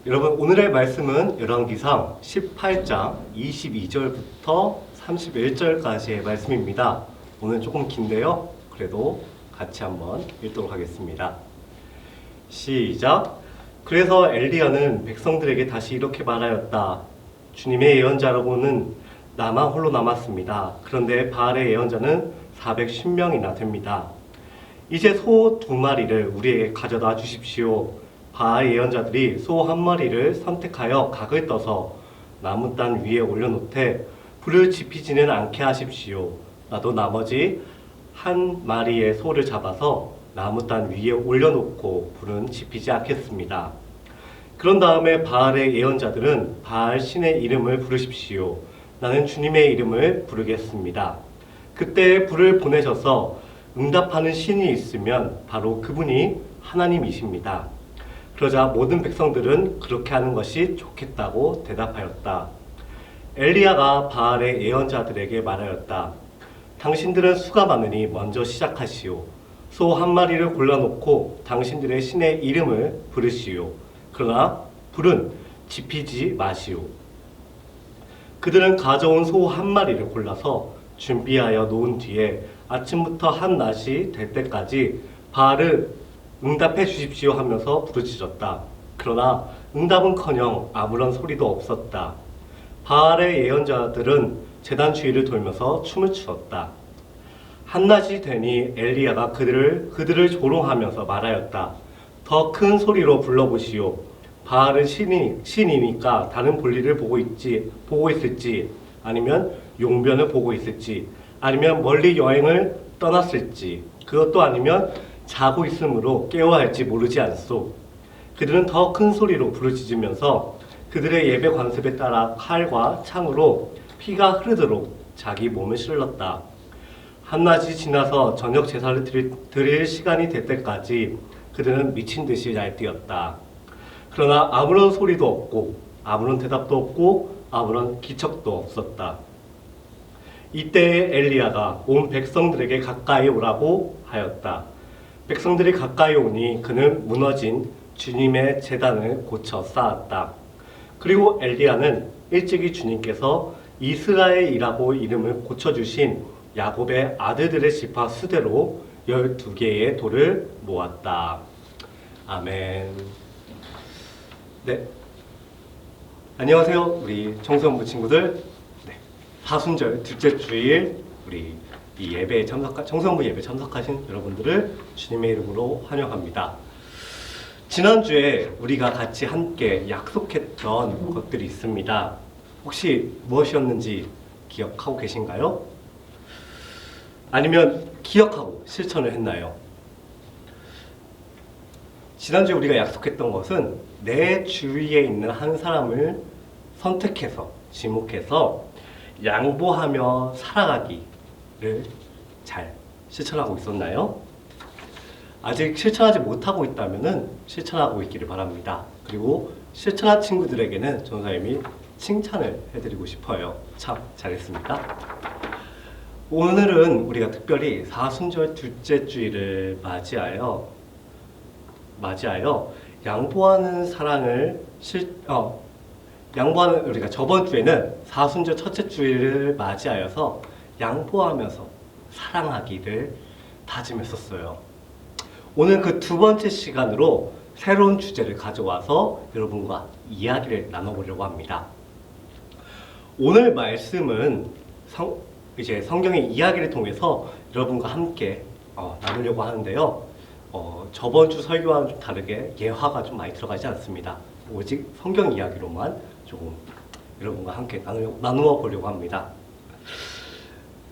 여러분, 오늘의 말씀은 열왕기상 18장 22절부터 31절까지의 말씀입니다. 오늘 조금 긴데요. 그래도 같이 한번 읽도록 하겠습니다. 시작. 그래서 엘리야는 백성들에게 다시 이렇게 말하였다. 주님의 예언자라고는 나만 홀로 남았습니다. 그런데 바알의 예언자는 410명이나 됩니다. 이제 소 2마리를 우리에게 가져다 주십시오. 바알 예언자들이 소 1마리를 선택하여 각을 떠서 나무 단 위에 올려놓되 불을 지피지는 않게 하십시오. 나도 나머지 1마리의 소를 잡아서 나무 단 위에 올려놓고 불은 지피지 않겠습니다. 그런 다음에 바알의 예언자들은 바알 신의 이름을 부르십시오. 나는 주님의 이름을 부르겠습니다. 그때 불을 보내셔서 응답하는 신이 있으면 바로 그분이 하나님이십니다. 그러자 모든 백성들은 그렇게 하는 것이 좋겠다고 대답하였다. 엘리야가 바알의 예언자들에게 말하였다. 당신들은 수가 많으니 먼저 시작하시오. 소 1마리를 골라놓고 당신들의 신의 이름을 부르시오. 그러나 불은 지피지 마시오. 그들은 가져온 소 1마리를 골라서 준비하여 놓은 뒤에 아침부터 한낮이 될 때까지 바알을 응답해 주십시오 하면서 부르짖었다. 그러나 응답은커녕 아무런 소리도 없었다. 바알의 예언자들은 제단 주위를 돌면서 춤을 추었다. 한낮이 되니 엘리야가 그들을 조롱하면서 말하였다. 더 큰 소리로 불러보시오. 바알은 신이니까 다른 볼일을 보고 있을지, 아니면 용변을 보고 있을지, 아니면 멀리 여행을 떠났을지, 그것도 아니면 자고 있으므로 깨워야 할지 모르지 않소. 그들은 더 큰 소리로 부르짖으면서 그들의 예배 관습에 따라 칼과 창으로 피가 흐르도록 자기 몸을 실렀다. 한낮이 지나서 저녁 제사를 드릴 시간이 될 때까지 그들은 미친 듯이 날뛰었다. 그러나 아무런 소리도 없고 아무런 대답도 없고 아무런 기척도 없었다. 이때에 엘리야가 온 백성들에게 가까이 오라고 하였다. 백성들이 가까이 오니 그는 무너진 주님의 제단을 고쳐 쌓았다. 그리고 엘리야는 일찍이 주님께서 이스라엘이라고 이름을 고쳐주신 야곱의 아들들의 지파 수대로 12개의 돌을 모았다. 아멘. 네. 안녕하세요. 우리 청소년부 친구들. 네. 사순절 둘째 주일 우리 이 예배에 청소년부 예배 참석하신 여러분들을 주님의 이름으로 환영합니다. 지난주에 우리가 같이 함께 약속했던 것들이 있습니다. 혹시 무엇이었는지 기억하고 계신가요? 아니면 기억하고 실천을 했나요? 지난주에 우리가 약속했던 것은 내 주위에 있는 한 사람을 선택해서 지목해서 양보하며 살아가기를 잘 실천하고 있었나요? 아직 실천하지 못하고 있다면 실천하고 있기를 바랍니다. 그리고 실천한 친구들에게는 전사님이 칭찬을 해드리고 싶어요. 참 잘했습니다. 오늘은 우리가 특별히 사순절 둘째 주일을 맞이하여 양보하는 사랑을 우리가 저번 주에는 사순절 첫째 주일을 맞이하여서 양보하면서 사랑하기를 다짐했었어요. 오늘 그 두 번째 시간으로 새로운 주제를 가져와서 여러분과 이야기를 나눠보려고 합니다. 오늘 말씀은 이제 성경의 이야기를 통해서 여러분과 함께 나누려고 하는데요. 저번 주 설교와는 좀 다르게 예화가 좀 많이 들어가지 않습니다. 오직 성경 이야기로만 조금 여러분과 함께 나누어 보려고 합니다.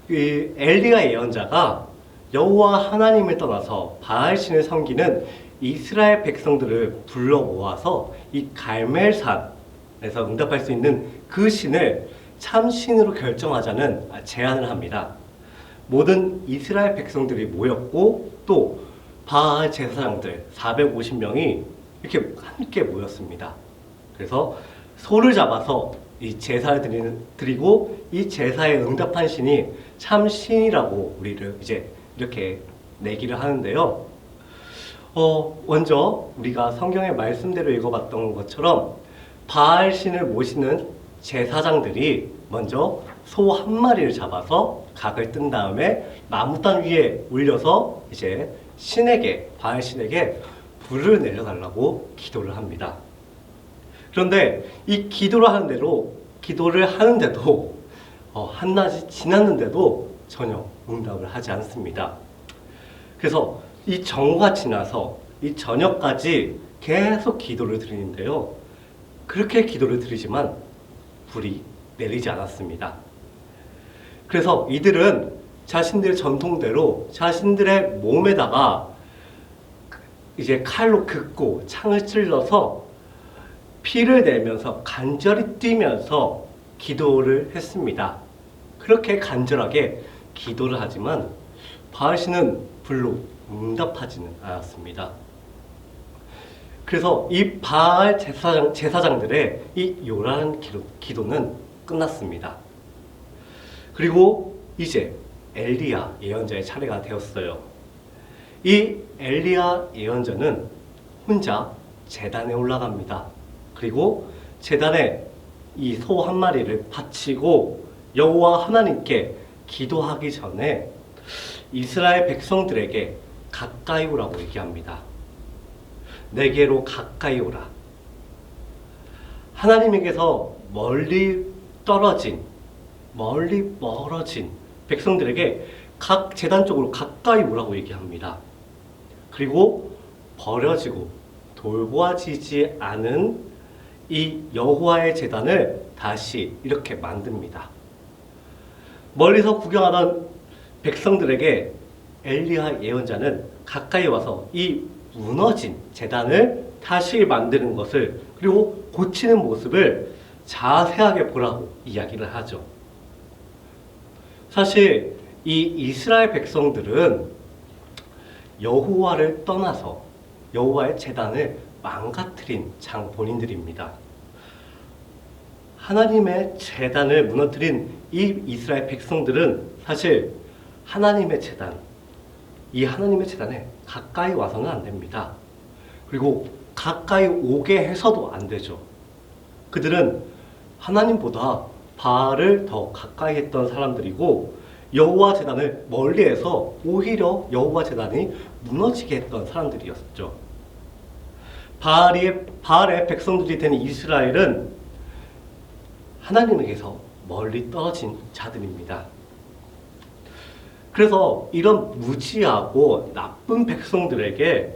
이 엘리야 예언자가 여호와 하나님을 떠나서 바알 신을 섬기는 이스라엘 백성들을 불러 모아서 이 갈멜산에서 응답할 수 있는 그 신을 참 신으로 결정하자는 제안을 합니다. 모든 이스라엘 백성들이 모였고 또 바알 제사장들 450명이 이렇게 함께 모였습니다. 그래서 소를 잡아서 이 제사를 드리고 이 제사에 응답한 신이 참 신이라고 우리를 이제 이렇게 내기를 하는데요. 먼저 우리가 성경의 말씀대로 읽어봤던 것처럼 바알 신을 모시는 제사장들이 먼저 소 한 마리를 잡아서 각을 뜬 다음에 나무단 위에 올려서 이제 신에게, 바알 신에게 불을 내려달라고 기도를 합니다. 그런데 이 기도를 하는데도 한낮이 지났는데도 전혀 응답을 하지 않습니다. 그래서 이 정오가 지나서 이 저녁까지 계속 기도를 드리는데요. 그렇게 기도를 드리지만 불이 내리지 않았습니다. 그래서 이들은 자신들의 전통대로 자신들의 몸에다가 이제 칼로 긋고 창을 찔러서 피를 내면서 간절히 뛰면서 기도를 했습니다. 그렇게 간절하게 기도를 하지만 바알신은 불로 응답하지는 않았습니다. 그래서 이 바알 제사장들의 이 요란한 기도는 끝났습니다. 그리고 이제 엘리야 예언자의 차례가 되었어요. 이 엘리야 예언자는 혼자 제단에 올라갑니다. 그리고 제단에 이 소 한 마리를 바치고 여호와 하나님께 기도하기 전에 이스라엘 백성들에게 가까이 오라고 얘기합니다. 내게로 가까이 오라. 하나님에게서 멀리 멀어진 백성들에게 각 제단 쪽으로 가까이 오라고 얘기합니다. 그리고 버려지고 돌보아지지 않은 이 여호와의 제단을 다시 이렇게 만듭니다. 멀리서 구경하던 백성들에게 엘리야 예언자는 가까이 와서 이 무너진 제단을 다시 만드는 것을, 그리고 고치는 모습을 자세하게 보라고 이야기를 하죠. 사실 이 이스라엘 백성들은 여호와를 떠나서 여호와의 제단을 망가뜨린 본인들입니다. 하나님의 제단을 무너뜨린 이 이스라엘 백성들은 사실 하나님의 제단, 이 하나님의 제단에 가까이 와서는 안 됩니다. 그리고 가까이 오게 해서도 안 되죠. 그들은 하나님보다 바알을 더 가까이 했던 사람들이고 여호와 제단을 멀리해서 오히려 여호와 제단이 무너지게 했던 사람들이었죠. 바알의 백성들이 된 이스라엘은 하나님에게서 멀리 떨어진 자들입니다. 그래서 이런 무지하고 나쁜 백성들에게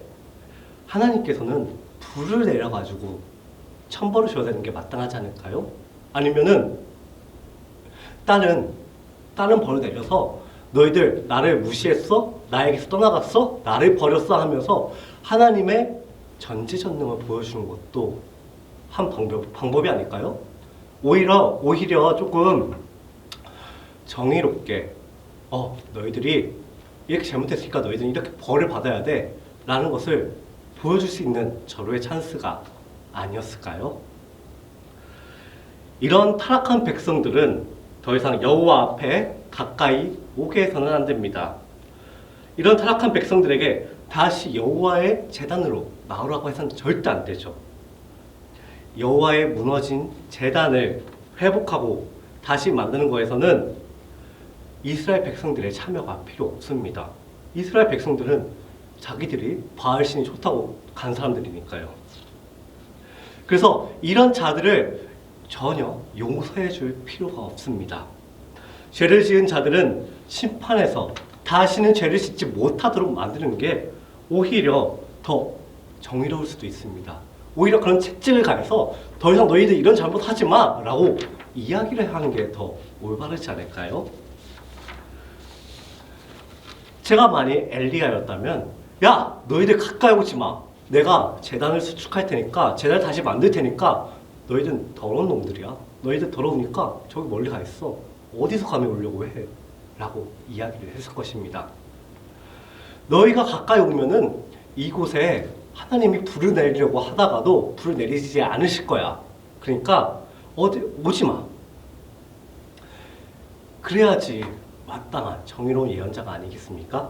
하나님께서는 불을 내려가지고 천벌을 줘야 되는 게 마땅하지 않을까요? 아니면은 다른 벌을 내려서 너희들 나를 무시했어? 나에게서 떠나갔어? 나를 버렸어? 하면서 하나님의 전지전능을 보여주는 것도 한 방법이 아닐까요? 오히려 조금 정의롭게 너희들이 이렇게 잘못했으니까 너희들은 이렇게 벌을 받아야 돼 라는 것을 보여줄 수 있는 절호의 찬스가 아니었을까요? 이런 타락한 백성들은 더 이상 여호와 앞에 가까이 오게 해서는 안 됩니다. 이런 타락한 백성들에게 다시 여호와의 제단으로 나오라고 해서는 절대 안 되죠. 여호와의 무너진 제단을 회복하고 다시 만드는 거에서는 이스라엘 백성들의 참여가 필요 없습니다. 이스라엘 백성들은 자기들이 바알신이 좋다고 간 사람들이니까요. 그래서 이런 자들을 전혀 용서해 줄 필요가 없습니다. 죄를 지은 자들은 심판에서 다시는 죄를 짓지 못하도록 만드는 게 오히려 더 정의로울 수도 있습니다. 오히려 그런 책찍을 가해서 더 이상 너희들 이런 잘못 하지 마 라고 이야기를 하는 게 더 올바르지 않을까요? 제가 만약 엘리야였다면 야 너희들 가까이 오지 마. 내가 제단을 수축할 테니까 제단을 다시 만들 테니까 너희들은 더러운 놈들이야. 너희들 더러우니까 저기 멀리 가 있어. 어디서 감히 오려고 해? 라고 이야기를 했을 것입니다. 너희가 가까이 오면은 이곳에 하나님이 불을 내리려고 하다가도 불을 내리지 않으실 거야. 그러니까 오지 마. 그래야지 마땅한 정의로운 예언자가 아니겠습니까?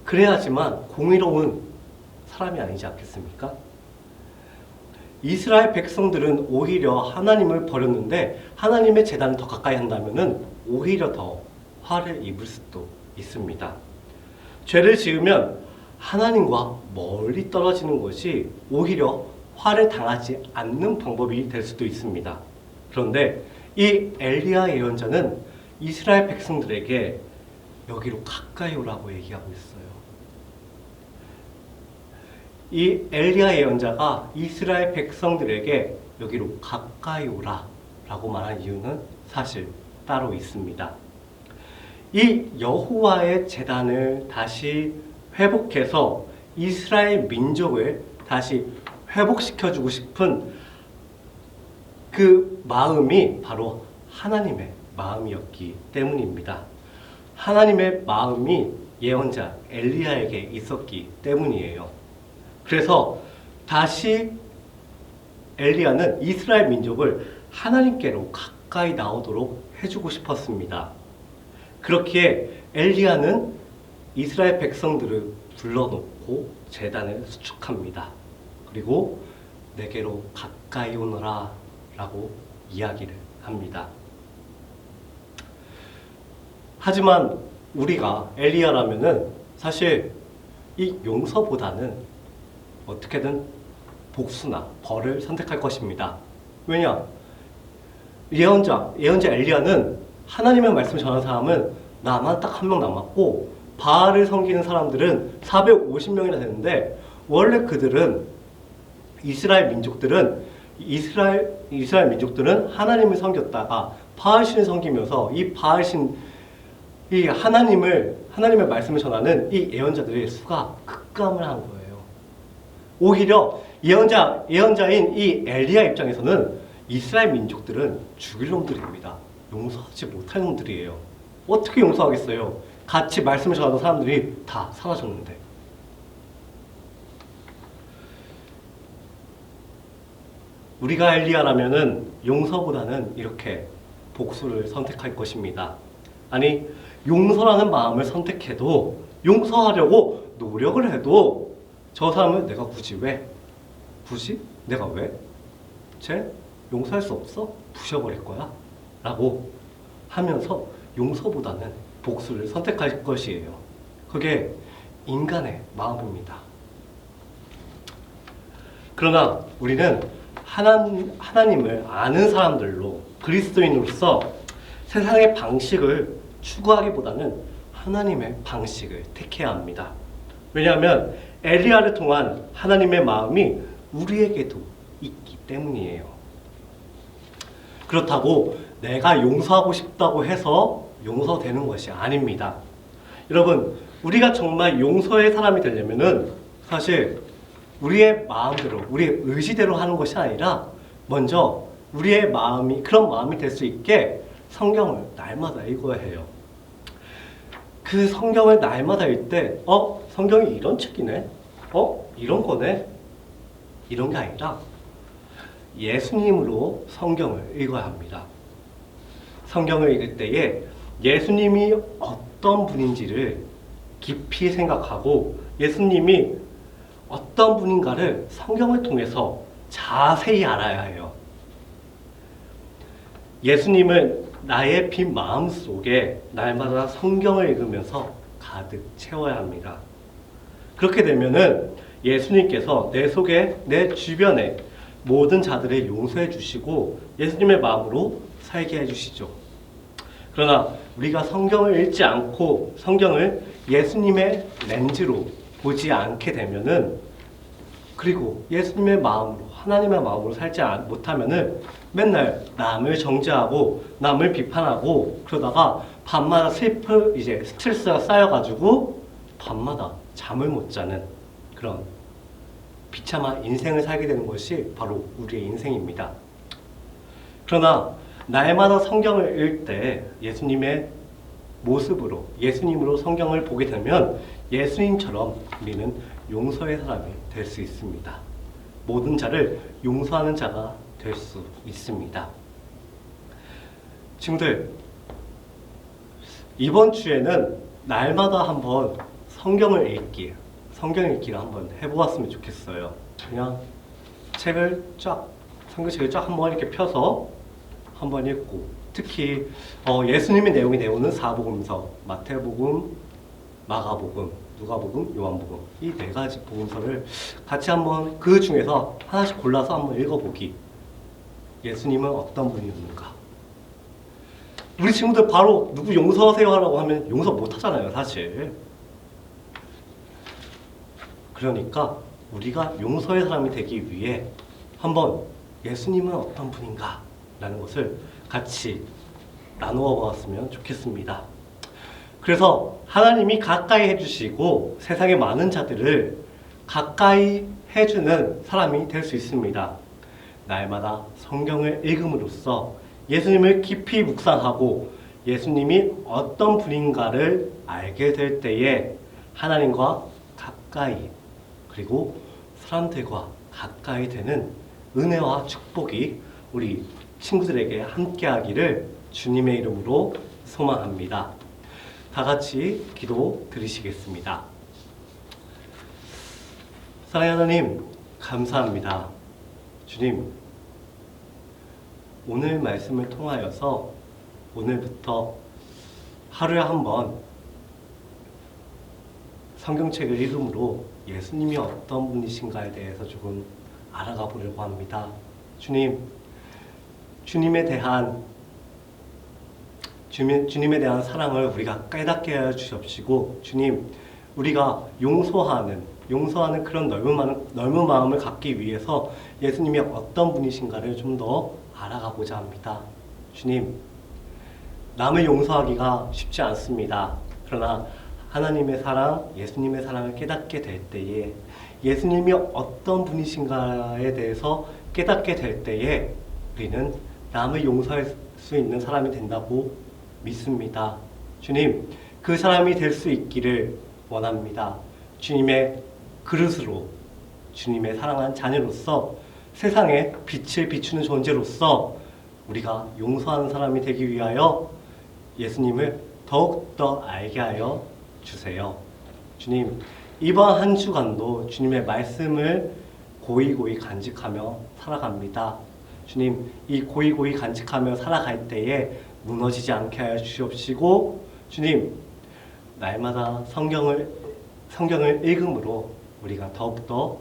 그래야지만 공의로운 사람이 아니지 않겠습니까? 이스라엘 백성들은 오히려 하나님을 버렸는데 하나님의 제단을 더 가까이 한다면은 오히려 더 화를 입을 수도 있습니다. 죄를 지으면 하나님과 멀리 떨어지는 것이 오히려 화를 당하지 않는 방법이 될 수도 있습니다. 그런데 이 엘리야 예언자는 이스라엘 백성들에게 여기로 가까이 오라고 얘기하고 있어요. 이 엘리야 예언자가 이스라엘 백성들에게 여기로 가까이 오라 라고 말한 이유는 사실 따로 있습니다. 이 여호와의 제단을 다시 회복해서 이스라엘 민족을 다시 회복시켜주고 싶은 그 마음이 바로 하나님의 마음이었기 때문입니다. 하나님의 마음이 예언자 엘리야에게 있었기 때문이에요. 그래서 다시 엘리야는 이스라엘 민족을 하나님께로 가까이 나오도록 해주고 싶었습니다. 그렇기에 엘리야는 이스라엘 백성들을 불러놓고 제단을 수축합니다. 그리고 내게로 가까이 오너라 라고 이야기를 합니다. 하지만 우리가 엘리야라면은 사실 이 용서보다는 어떻게든 복수나 벌을 선택할 것입니다. 왜냐? 예언자 엘리야는 하나님의 말씀을 전하는 사람은 나만 딱 한 명 남았고 바알을 섬기는 사람들은 450명이나 되는데 원래 그들은 이스라엘 민족들은 하나님을 섬겼다가 바알신을 섬기면서 이 바알신 이 하나님의 말씀을 전하는 이 예언자들의 수가 급감을 한 거예요. 오히려 예언자인 이 엘리야 입장에서는 이스라엘 민족들은 죽일 놈들입니다. 용서하지 못할 놈들이에요. 어떻게 용서하겠어요? 같이 말씀을 전하던 사람들이 다 사라졌는데. 우리가 엘리야라면은 용서보다는 이렇게 복수를 선택할 것입니다. 아니, 용서라는 마음을 선택해도 용서하려고 노력을 해도 저 사람은 내가 굳이 왜? 굳이? 내가 왜? 쟤 용서할 수 없어? 부셔버릴 거야? 라고 하면서 용서보다는 복수를 선택할 것이에요. 그게 인간의 마음입니다. 그러나 우리는 하나님을 아는 사람들로 그리스도인으로서 세상의 방식을 추구하기보다는 하나님의 방식을 택해야 합니다. 왜냐하면 엘리야를 통한 하나님의 마음이 우리에게도 있기 때문이에요. 그렇다고 내가 용서하고 싶다고 해서 용서되는 것이 아닙니다. 여러분, 우리가 정말 용서의 사람이 되려면은 사실 우리의 마음대로, 우리의 의지대로 하는 것이 아니라 먼저 우리의 마음이 그런 마음이 될 수 있게 성경을 날마다 읽어야 해요. 그 성경을 날마다 읽을 때 성경이 이런 책이네? 이런 거네? 이런 게 아니라 예수님으로 성경을 읽어야 합니다. 성경을 읽을 때에 예수님이 어떤 분인지를 깊이 생각하고 예수님이 어떤 분인가를 성경을 통해서 자세히 알아야 해요. 예수님을 나의 빈 마음 속에 날마다 성경을 읽으면서 가득 채워야 합니다. 그렇게 되면은 예수님께서 내 속에, 내 주변에 모든 자들을 용서해 주시고 예수님의 마음으로 살게 해 주시죠. 그러나 우리가 성경을 읽지 않고 성경을 예수님의 렌즈로 보지 않게 되면은, 그리고 예수님의 마음으로, 하나님의 마음으로 살지 못하면은 맨날 남을 정죄하고 남을 비판하고 그러다가 밤마다 스트레스가 쌓여가지고 밤마다 잠을 못 자는 그런 비참한 인생을 살게 되는 것이 바로 우리의 인생입니다. 그러나 날마다 성경을 읽을 때 예수님의 모습으로, 예수님으로 성경을 보게 되면 예수님처럼 우리는 용서의 사람이 될 수 있습니다. 모든 자를 용서하는 자가 될 수 있습니다. 친구들, 이번 주에는 날마다 한번 성경 읽기를 한번 해보았으면 좋겠어요. 그냥 성경책을 쫙 한번 이렇게 펴서 한번 읽고, 특히 예수님의 내용이 내오는 사복음서, 마태복음, 마가복음, 누가복음, 요한복음, 이 네 가지 복음서를 같이 한번 그 중에서 하나씩 골라서 한번 읽어보기. 예수님은 어떤 분이었는가? 우리 친구들 바로 누구 용서하세요 하라고 하면 용서 못 하잖아요, 사실. 그러니까 우리가 용서의 사람이 되기 위해 한번 예수님은 어떤 분인가 라는 것을 같이 나누어 보았으면 좋겠습니다. 그래서 하나님이 가까이 해주시고 세상의 많은 자들을 가까이 해주는 사람이 될 수 있습니다. 날마다 성경을 읽음으로써 예수님을 깊이 묵상하고 예수님이 어떤 분인가를 알게 될 때에 하나님과 가까이, 그리고 사람들과 가까이 되는 은혜와 축복이 우리 친구들에게 함께하기를 주님의 이름으로 소망합니다. 다 같이 기도 드리시겠습니다. 사랑하는 하나님, 감사합니다. 주님, 오늘 말씀을 통하여서 오늘부터 하루에 한 번 성경책을 읽음으로 예수님이 어떤 분이신가에 대해서 조금 알아가 보려고 합니다. 주님, 주님에 대한 사랑을 우리가 깨닫게 하여 주십시고, 주님, 우리가 용서하는 그런 넓은 마음을 갖기 위해서 예수님이 어떤 분이신가를 좀 더 알아가고자 합니다. 주님, 남을 용서하기가 쉽지 않습니다. 그러나 하나님의 사랑, 예수님의 사랑을 깨닫게 될 때에, 예수님이 어떤 분이신가에 대해서 깨닫게 될 때에 우리는 남을 용서할 수 있는 사람이 된다고 믿습니다. 주님, 그 사람이 될 수 있기를 원합니다. 주님의 그릇으로, 주님의 사랑한 자녀로서, 세상에 빛을 비추는 존재로서 우리가 용서하는 사람이 되기 위하여 예수님을 더욱더 알게 하여 주세요. 주님, 이번 한 주간도 주님의 말씀을 고이고이 간직하며 살아갑니다. 주님, 이 고이고이 간직하며 살아갈 때에 무너지지 않게 하여 주시옵시고, 주님, 날마다 성경을 읽음으로 우리가 더욱더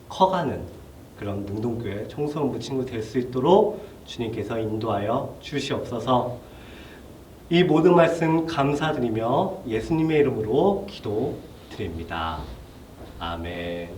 커가는 그런 능동교회 청소년부 친구 될 수 있도록 주님께서 인도하여 주시옵소서. 이 모든 말씀 감사드리며 예수님의 이름으로 기도드립니다. 아멘.